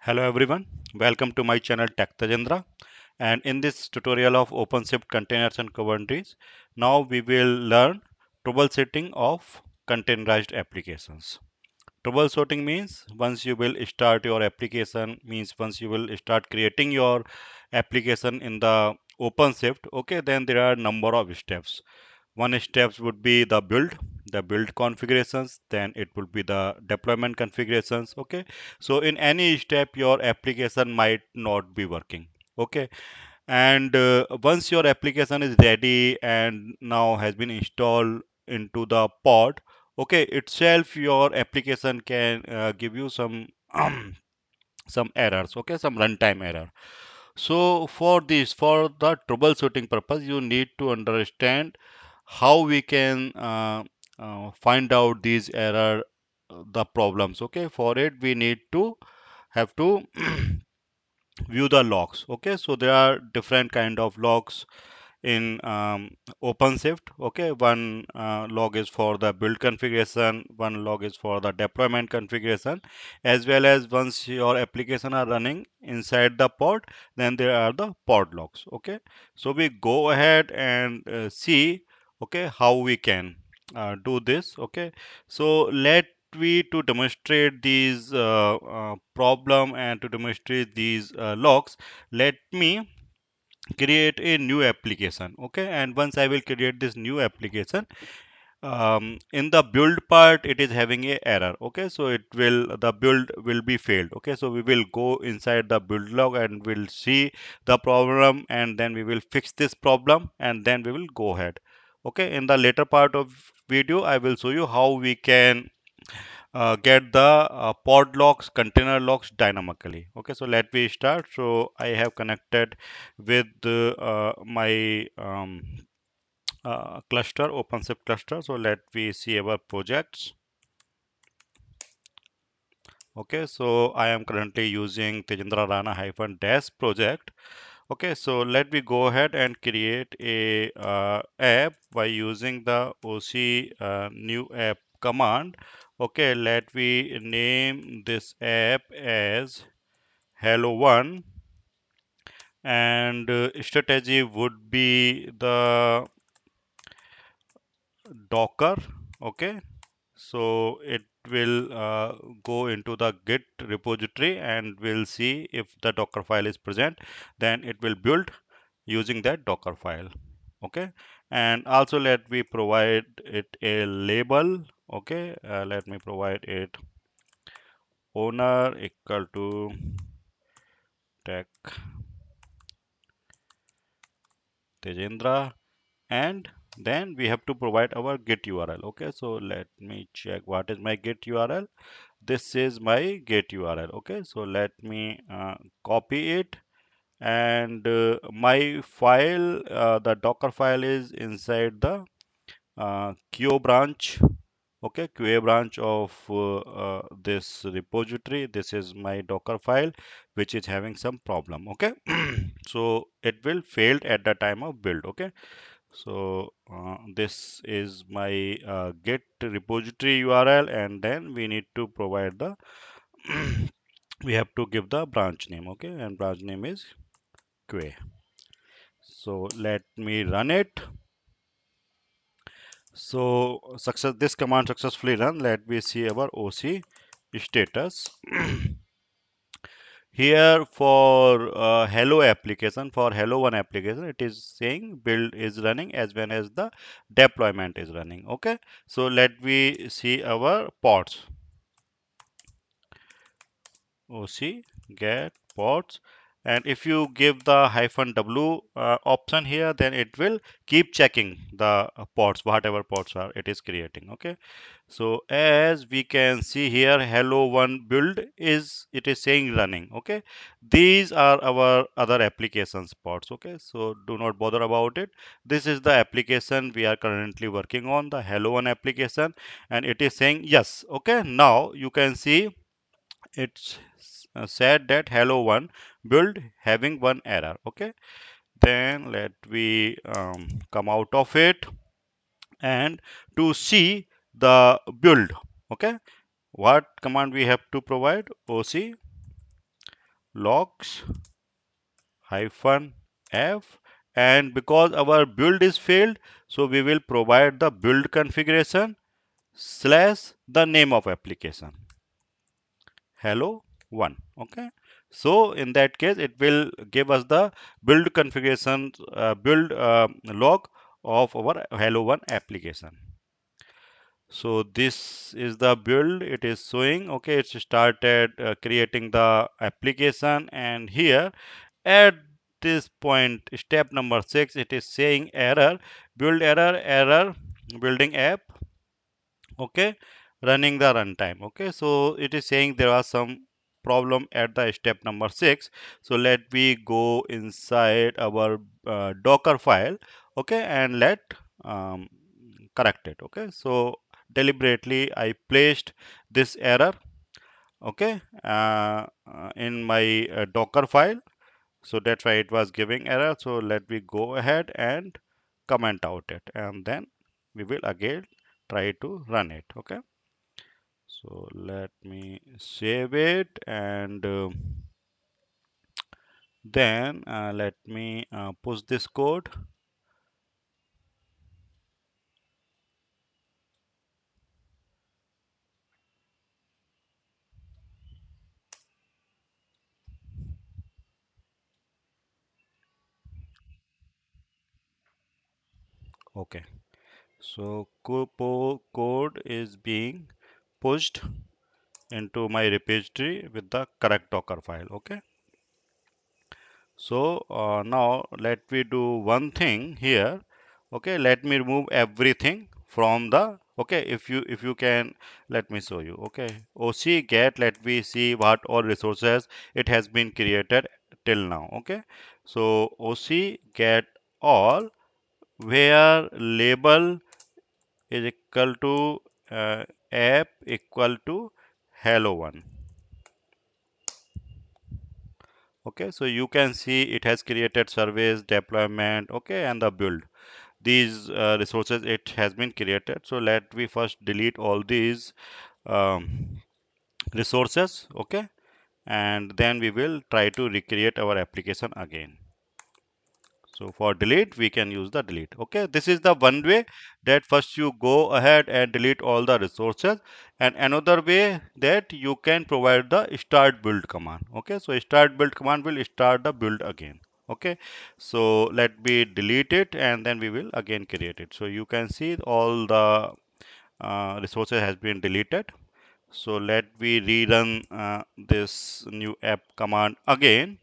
Hello everyone, welcome to my channel Tech Tajendra, and in this tutorial of OpenShift containers and Kubernetes, now we will learn troubleshooting of containerized applications. Troubleshooting means once you will start your application, means once you will start creating your application in the OpenShift, okay, then there are number of steps. One steps would be the build configurations, then it would be the deployment configurations. Okay, so in any step your application might not be working. Okay, and once your application is ready and now has been installed into the pod, okay, itself your application can give you some some errors, okay, some runtime error. So for this, for the troubleshooting purpose, you need to understand how we can find out these error, the problems. Okay, for it we need to have to view the logs. Okay, so there are different kind of logs in OpenShift. Okay, one log is for the build configuration, one log is for the deployment configuration, as well as once your application are running inside the pod, then there are the pod logs. Okay, so we go ahead and see, okay, how we can do this. Okay, so let we to demonstrate these problem and to demonstrate these logs, let me create a new application. Okay, and once I will create this new application, in the build part it is having a error. Okay, so it will, the build will be failed. Okay, so we will go inside the build log and we'll see the problem, and then we will fix this problem, and then we will go ahead. Okay, in the later part of video I will show you how we can get the pod locks, container locks dynamically. Okay, so let me start. So I have connected with my cluster, OpenShift cluster. So let me see our projects. Okay, so I am currently using Tejendra Rana hyphen dash project. Okay, so let me go ahead and create a app by using the OC new app command. Okay, let me name this app as Hello One, and strategy would be the Docker. Okay, so it will go into the Git repository and we'll see if the Docker file is present. Then it will build using that Docker file. Okay, and also let me provide it a label. Okay, let me provide it owner equal to tech Tejendra, and then we have to provide our git URL. Okay, so let me check what is my git URL. This is my git URL. Okay, so let me copy it, and my file, the Docker file is inside the QO branch. Okay, QA branch of this repository. This is my Docker file which is having some problem. Okay, so it will failed at the time of build. Okay, so this is my git repository URL, and then we need to provide the we have to give the branch name. Okay, and branch name is QA. So let me run it. So success, this command successfully run. Let me see our OC status. Here for hello application, for hello one application, it is saying build is running as well as the deployment is running. Okay, so let me see our pods. OC get pods, and if you give the hyphen w option here, then it will keep checking the pods, whatever pods are it is creating. Okay, so as we can see here, hello one build is, it is saying running. Okay, these are our other applications pods. Okay, so do not bother about it. This is the application we are currently working on, the hello one application, and it is saying yes. Okay, now you can see it's said that hello one build having one error. Okay, then let we come out of it and to see the build. Okay, what command we have to provide? OC logs hyphen f, and because our build is failed, so we will provide the build configuration slash the name of application hello 1. Okay, so in that case it will give us the build configuration build log of our hello 1 application. So this is the build it is showing. Okay, it's started creating the application, and here at this point step number 6 it is saying error, build error building app. Okay, running the runtime. Okay, so it is saying there are some problem at the step number 6. So let me go inside our docker file. Okay, and let um, correct it. Okay, so deliberately I placed this error, okay, in my docker file, so that's why it was giving error. So let me go ahead and comment out it, and then we will again try to run it. Okay, so let me save it, and then let me push this code. Okay, so code is being pushed into my repository with the correct docker file. Okay, so now let me do one thing here. Okay, let me remove everything from the, okay, if you can, let me show you. Okay, oc get, let me see what all resources it has been created till now. Okay, so oc get all, where label is equal to app equal to hello one. Okay, so you can see it has created service deployment, okay, and the build. These resources it has been created. So let me first delete all these um, resources, okay, and then we will try to recreate our application again. So for delete, we can use the delete. Okay, this is the one way that first you go ahead and delete all the resources, and another way that you can provide the start build command. Okay, so start build command will start the build again. Okay, so let me delete it, and then we will again create it. So you can see all the resources has been deleted. So let me rerun this new app command again,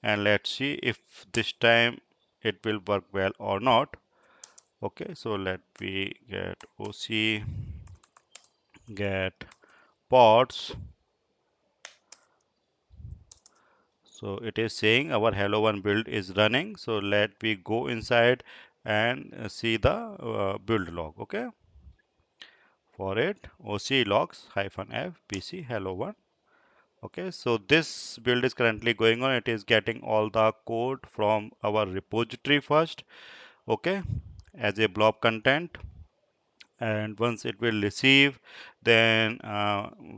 and let's see if this time it will work well or not. Okay, so let me get oc get pods. So it is saying our hello one build is running. So let me go inside and see the build log. Okay, for it oc logs hyphen f pc hello one. Okay, so this build is currently going on. It is getting all the code from our repository first, okay, as a blob content, and once it will receive, then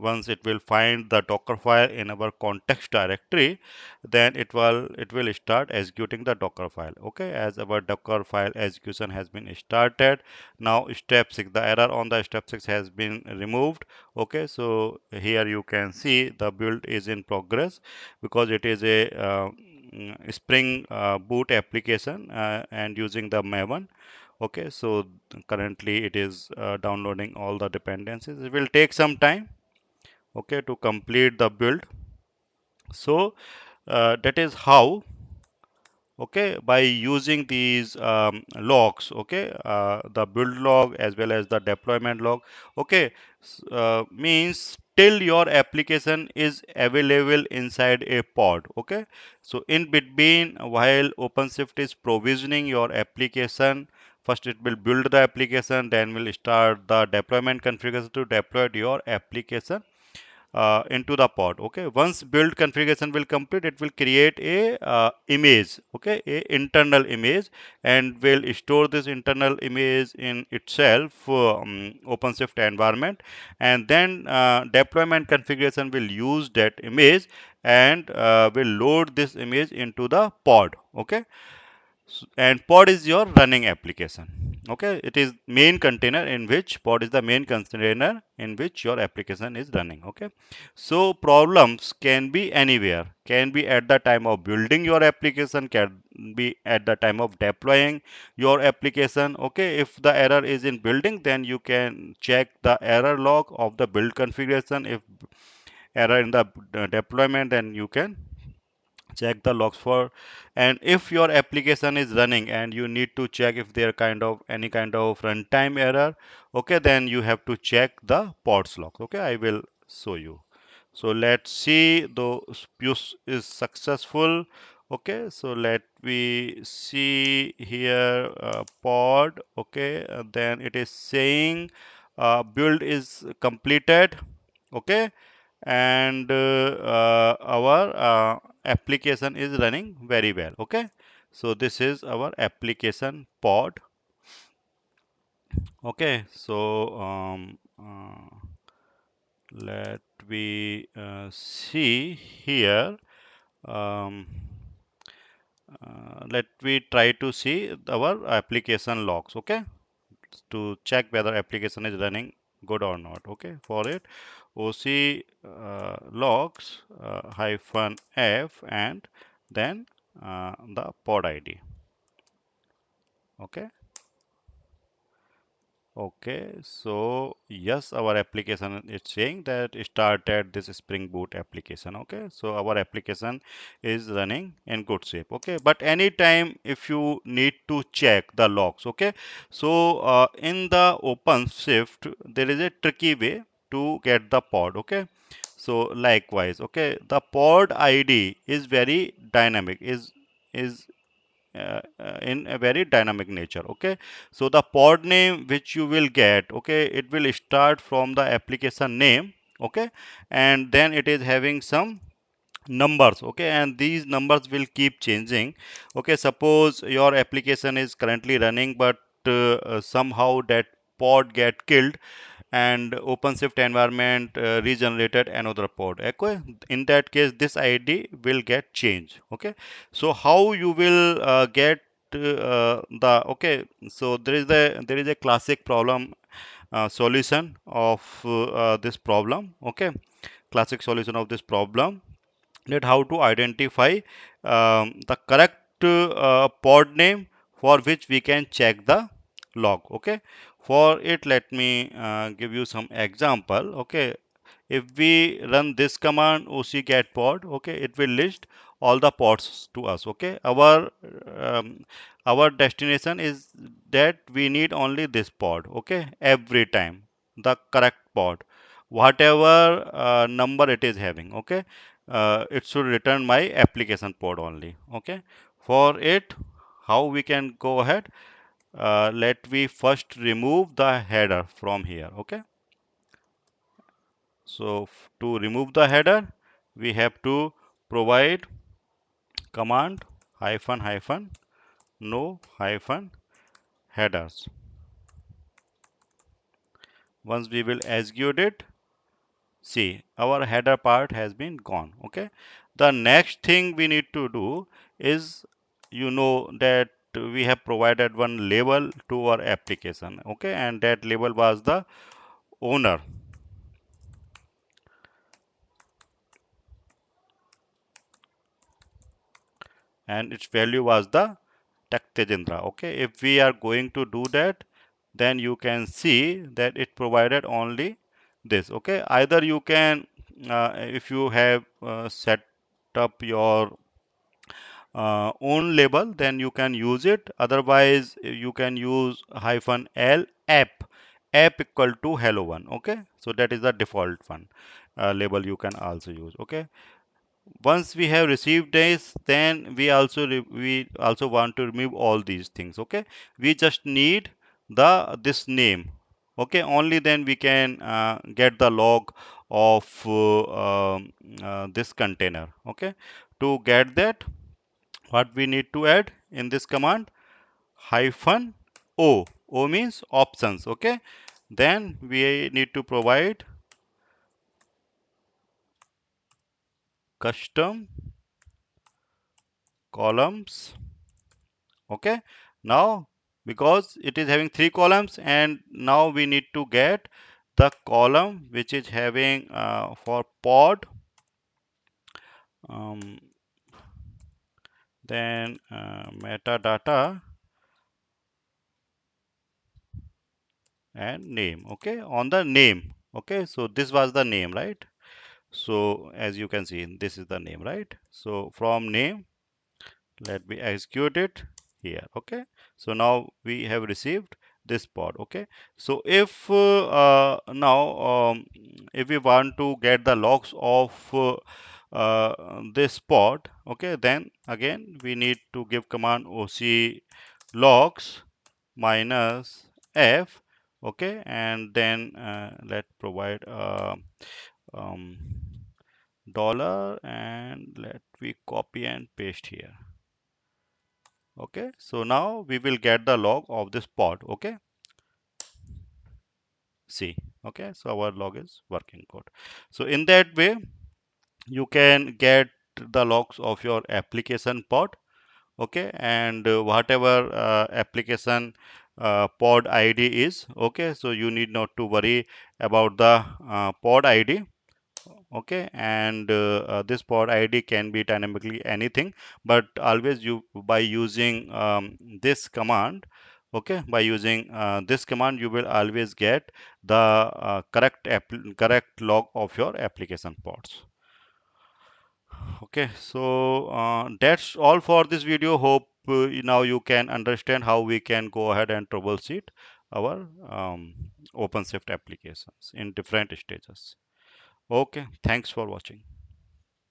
once it will find the docker file in our context directory, then it will start executing the docker file. Okay, as our docker file execution has been started, now step 6, the error on the step 6 has been removed. Okay, so here you can see the build is in progress because it is a spring boot application and using the maven. Okay, so currently it is downloading all the dependencies. It will take some time, okay, to complete the build. So that is how, okay, by using these logs, okay, the build log as well as the deployment log, okay, means till your application is available inside a pod. Okay, so in between, while OpenShift is provisioning your application, first it will build the application, then will start the deployment configuration to deploy your application into the pod. Okay, once build configuration will complete, it will create a image, okay, a internal image, and will store this internal image in itself OpenShift environment, and then deployment configuration will use that image and will load this image into the pod. Okay, and pod is your running application. Okay, it is main container in which pod is the main container in which your application is running. Okay, so problems can be anywhere, can be at the time of building your application, can be at the time of deploying your application. Okay, if the error is in building, then you can check the error log of the build configuration. If error in the deployment, then you can check the logs for. And if your application is running and you need to check if there kind of any kind of runtime error, okay, then you have to check the pods log. Okay, I will show you. So let's see the push is successful. Okay, so let me see here, pod. Okay, then it is saying build is completed. Okay, and our application is running very well. Okay, so this is our application pod. Okay, so let me see here. um, let me try to see our application logs. Okay, to check whether application is running good or not. Okay, for it, OC logs hyphen F and then the pod ID. Okay. Okay, so yes, our application is saying that it started this Spring Boot application. Okay, so our application is running in good shape. Okay, but anytime if you need to check the logs, okay, so in the OpenShift there is a tricky way to get the pod. Okay, so likewise, okay, the pod ID is very dynamic, is in a very dynamic nature. Okay, so the pod name which you will get, okay, it will start from the application name. Okay, and then it is having some numbers. Okay, and these numbers will keep changing. Okay, suppose your application is currently running, but somehow that pod get killed and OpenShift environment regenerated another pod. Okay, in that case this ID will get changed. Okay, so how you will get the, okay, so there is a classic problem solution of this problem. Okay, classic solution of this problem, that how to identify the correct pod name for which we can check the log. Okay, for it let me give you some example. Okay, if we run this command oc get pod, okay, it will list all the pods to us. Okay, um, our destination is that we need only this pod. Okay, every time the correct pod, whatever number it is having. Okay, it should return my application pod only. Okay, for it, how we can go ahead, let me first remove the header from here. Okay, so to remove the header, we have to provide command hyphen hyphen no hyphen headers. Once we will execute it, see our header part has been gone. Okay, the next thing we need to do is, you know that we have provided one label to our application. Okay, and that label was the owner, and its value was the Tejendra. Okay, if we are going to do that, then you can see that it provided only this. Okay, either you can, if you have set up your own label, then you can use it. Otherwise, you can use hyphen L app equal to hello one. Okay, so that is the default one label you can also use. Okay, once we have received this, then we also want to remove all these things. Okay, we just need this name. Okay, only then we can get the log of this container. Okay, to get that, what we need to add in this command, hyphen o means options. Okay, then we need to provide custom columns. Okay, now because it is having three columns, and now we need to get the column which is having for pod, um, then metadata and name. Okay, on the name. Okay, so this was the name, right? So as you can see, this is the name, right? So from name, let me execute it here. Okay, so now we have received this pod. Okay, so if now if we want to get the logs of this pod, okay, then again we need to give command oc logs minus f. Okay, and then let provide um, dollar, and let we copy and paste here. Okay, so now we will get the log of this pod. Okay, see. Okay, so our log is working good. So in that way you can get the logs of your application pod. Okay, and whatever application pod id is. Okay, so you need not to worry about the pod id. Okay, and this pod id can be dynamically anything, but always you by using this command. Okay, by using this command you will always get the correct log of your application pods. Okay, so that's all for this video. Hope now you can understand how we can go ahead and troubleshoot our OpenShift applications in different stages. Okay, thanks for watching.